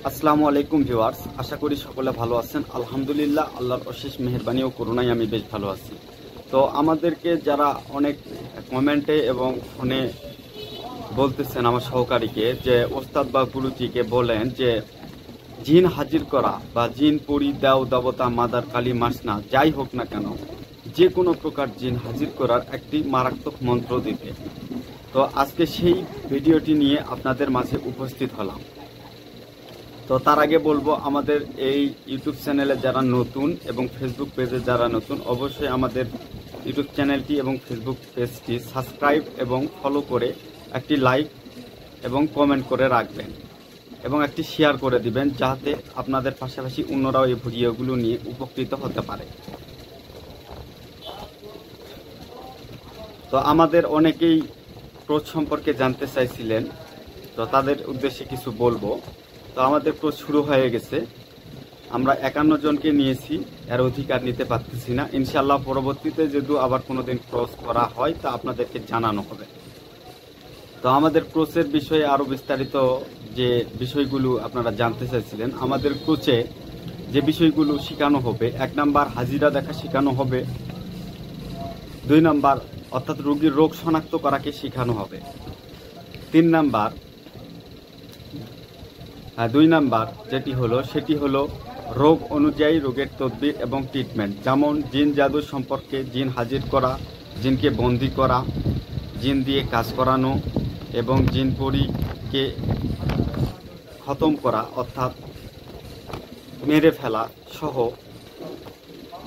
আসসালামু আলাইকুম ভিউয়ার্স, আশা করি সকলে ভালো আছেন। আলহামদুলিল্লাহ, আল্লাহর অশেষ মেহেরবানি ও করুণায় আমি বেশ ভালো আছি। তো আমাদেরকে যারা অনেক কমেন্টে এবং ফোনে বলতেছেন আমার সহকারীকে যে ওস্তাদ বা গুরুজিকে বলেন যে জিন হাজির করা বা জিন পরি দেও দেবতা মাদার কালী মাসনা যাই হোক না কেন, যে কোনো প্রকার জিন হাজির করার একটি মারাত্মক মন্ত্র দিতে। তো আজকে সেই ভিডিওটি নিয়ে আপনাদের মাঝে উপস্থিত হলাম। তো তার আগে বলবো, আমাদের এই ইউটিউব চ্যানেলে যারা নতুন এবং ফেসবুক পেজে যারা নতুন, অবশ্যই আমাদের ইউটিউব চ্যানেলটি এবং ফেসবুক পেজটি সাবস্ক্রাইব এবং ফলো করে একটি লাইক এবং কমেন্ট করে রাখবেন এবং একটি শেয়ার করে দিবেন, যাতে আপনাদের পাশাপাশি অন্যরাও এই ভিডিওগুলো নিয়ে উপকৃত হতে পারে। তো আমাদের অনেকেই কোর্স সম্পর্কে জানতে চাইছিলেন, তো তাদের উদ্দেশ্যে কিছু বলবো। তো আমাদের কোর্স শুরু হয়ে গেছে, আমরা 51 জনকে নিয়েছি, এর অধিকার নিতে পারতেছি না। ইনশাআল্লাহ পরবর্তীতে যদি আবার কোনোদিন ক্রস করা হয় তা আপনাদেরকে জানানো হবে। তো আমাদের কোর্সের বিষয়ে আরও বিস্তারিত যে বিষয়গুলো আপনারা জানতে চাইছিলেন, আমাদের কোর্সে যে বিষয়গুলো শেখানো হবে, 1 নাম্বার হাজিরা দেখা শেখানো হবে, 2 নাম্বার অর্থাৎ রোগীর রোগ শনাক্ত করাকে শেখানো হবে, 3 নাম্বার 2 নাম্বার সেটি হলো রোগ অনুযায়ী রোগের তদবির এবং ট্রিটমেন্ট, যেমন জিন জাদু সম্পর্কে, জিন হাজির করা, জিনকে বন্দি করা, জিন দিয়ে কাজ করানো এবং জিন পরীকে খতম করা অর্থাৎ মেরে ফেলা সহ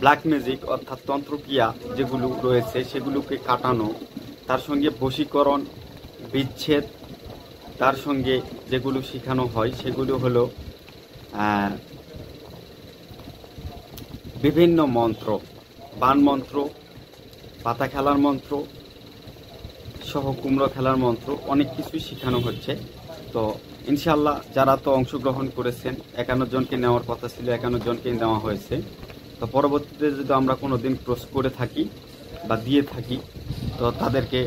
ব্ল্যাক ম্যাজিক অর্থাৎ তন্ত্রক্রিয়া যেগুলো রয়েছে সেগুলোকে কাটানো, তার সঙ্গে বশীকরণ, বিচ্ছেদ, তার সঙ্গে যেগুলো শেখানো হয় সেগুলো হলো বিভিন্ন মন্ত্র, বান মন্ত্র, পাতা খেলার মন্ত্র সহ কুমড়ো খেলার মন্ত্র, অনেক কিছুই শেখানো হচ্ছে। তো ইনশাআল্লাহ যারা তো অংশগ্রহণ করেছেন, 51 জনকে নেওয়ার কথা ছিল, 51 জনকেই নেওয়া হয়েছে। তো পরবর্তীতে যদি আমরা কোনো দিন ক্রস করে থাকি বা দিয়ে থাকি, তো তাদেরকে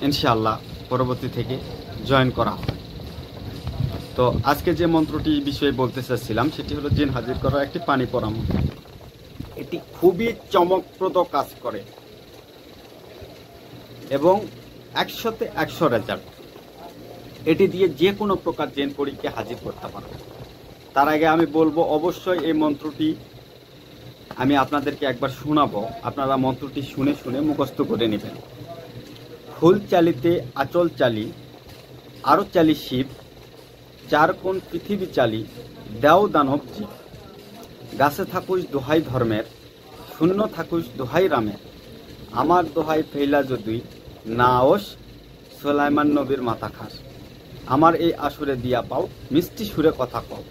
ইনশাআল্লাহ পরবর্তী থেকে জয়েন করা হয়। তো আজকে যে মন্ত্রটি বিষয়ে বলতে চাচ্ছিলাম সেটি হলো জিন হাজির করার একটি পানি পড়া মন্ত্র। এটি খুবই চমকপ্রদ কাজ করে এবং 100তে 100 রেজাল্ট। এটি দিয়ে যে কোনো প্রকার জিন পরীকে হাজির করতে পারবে। তার আগে আমি বলবো, অবশ্যই এই মন্ত্রটি আমি আপনাদেরকে একবার শোনাবো, আপনারা মন্ত্রটি শুনে শুনে মুখস্থ করে নেবেন। ফুল চালিতে আচল চালি, আরও চালি শিব, 4 কোণ পৃথিবী চালি, দেও দানব জীব, গাছে থাকুস দোহাই ধর্মের, শূন্য থাকুস দোহাই রামের, আমার দোহাই ফেলা যদি নাওস সুলাইমান নবীর মাথা খাস, আমার এই আসরে দিয়া পাও মিষ্টি সুরে কথা কও।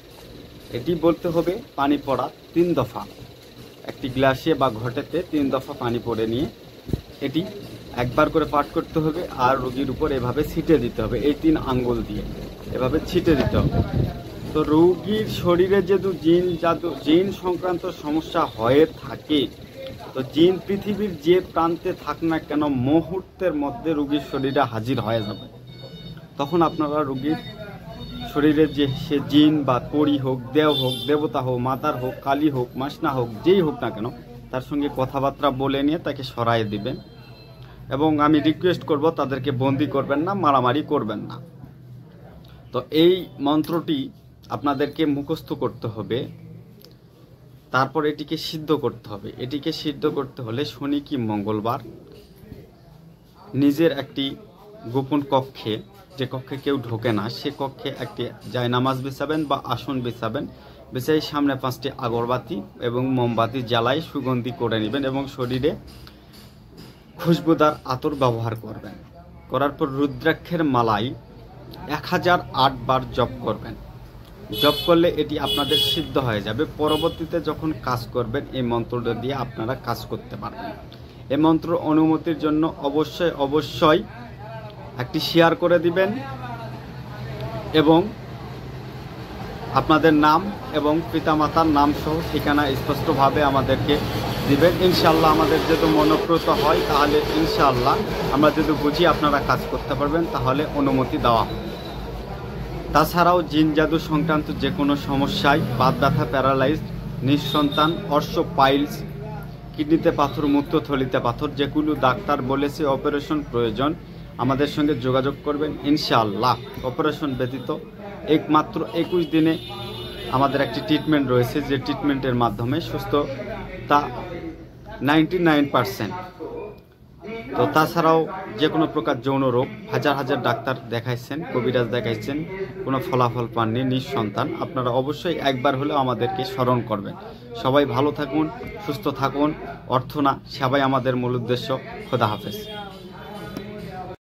এটি বলতে হবে পানি পড়া 3 দফা, একটি গ্লাসে বা ঘটেতে 3 দফা পানি পড়ে নিয়ে এটি একবার করে পাঠ করতে হবে, আর রোগীর উপর এভাবে ছিটে দিতে হবে, এই 3 আঙ্গুল দিয়ে এভাবে ছিটে দিতে হবে। তো রোগীর শরীরে যেহেতু জিন সংক্রান্ত সমস্যা হয়ে থাকে, তো জিন পৃথিবীর যে প্রান্তে থাক না কেন মুহূর্তের মধ্যে রোগীর শরীরে হাজির হয়ে যাবে। তখন আপনারা রোগীর শরীরে যে সে জিন বা পরি হোক, দেও হোক, দেবতা হোক, মাতার হোক, কালী হোক, মাসনা হোক, যেই হোক না কেন, তার সঙ্গে কথাবার্তা বলে নিয়ে তাকে সরাই দিবেন। এবং আমি রিকোয়েস্ট করব, তাদেরকে বন্দি করবেন না, মারামারি করবেন না। তো এই মন্ত্রটি আপনাদেরকে মুখস্থ করতে হবে, তারপর এটিকে সিদ্ধ করতে হবে। এটিকে সিদ্ধ করতে হলে শনি কি মঙ্গলবার নিজের একটি গোপন কক্ষে, যে কক্ষে কেউ ঢোকে না, সে কক্ষে একটি জায়নামাজ বিছাবেন বা আসন বিছাবেন, বিছাই সামনে 5টি আগরবাতি এবং মোমবাতি জ্বালাই সুগন্ধি করে নেবেন এবং শরীরে খুশবুদার আতর ব্যবহার করবেন। করার পর রুদ্রাক্ষের মালাই 1008 বার জপ করবেন। জপ করলে এটি আপনাদের সিদ্ধ হয়ে যাবে। পরবর্তীতে যখন কাজ করবেন এই মন্ত্রটা দিয়ে আপনারা কাজ করতে পারবেন। এই মন্ত্র অনুমতির জন্য অবশ্যই একটি শেয়ার করে দিবেন এবং আপনাদের নাম এবং পিতামাতার নাম সহ ঠিকানা স্পষ্টভাবে আমাদেরকে দিবেন। ইনশাআল্লাহ আমাদের যদি মনোপ্রত হয় তাহলে ইনশাআল্লাহ আমরা যদি বুঝি আপনারা কাজ করতে পারবেন, তাহলে অনুমতি দেওয়া হবে। তাছাড়াও জিন জাদু সংক্রান্ত যে কোনো সমস্যায় বাত ব্যথা, প্যারালাইজ, নিঃসন্তান, অর্শ, পাইলস, কিডনিতে পাথর, মুক্তথলিতে পাথর, যেগুলো ডাক্তার বলেছে অপারেশন প্রয়োজন, আমাদের সঙ্গে যোগাযোগ করবেন। ইনশাআল্লাহ অপারেশন ব্যতীত একমাত্র 21 দিনে আমাদের একটি ট্রিটমেন্ট রয়েছে, যে ট্রিটমেন্টের মাধ্যমে সুস্থতা 99%। তো তাছাড়াও যে কোনো প্রকার যৌন রোগ হাজার হাজার ডাক্তার দেখাইছেন, কবিরাজ দেখাইছেন, কোনো ফলাফল পাননি, নিঃসন্তান। আপনারা অবশ্যই একবার হলেও আমাদেরকে স্মরণ করবেন। সবাই ভালো থাকুন, সুস্থ থাকুন। অর্থ না, সেবাই আমাদের মূল উদ্দেশ্য। খোদা হাফেজ।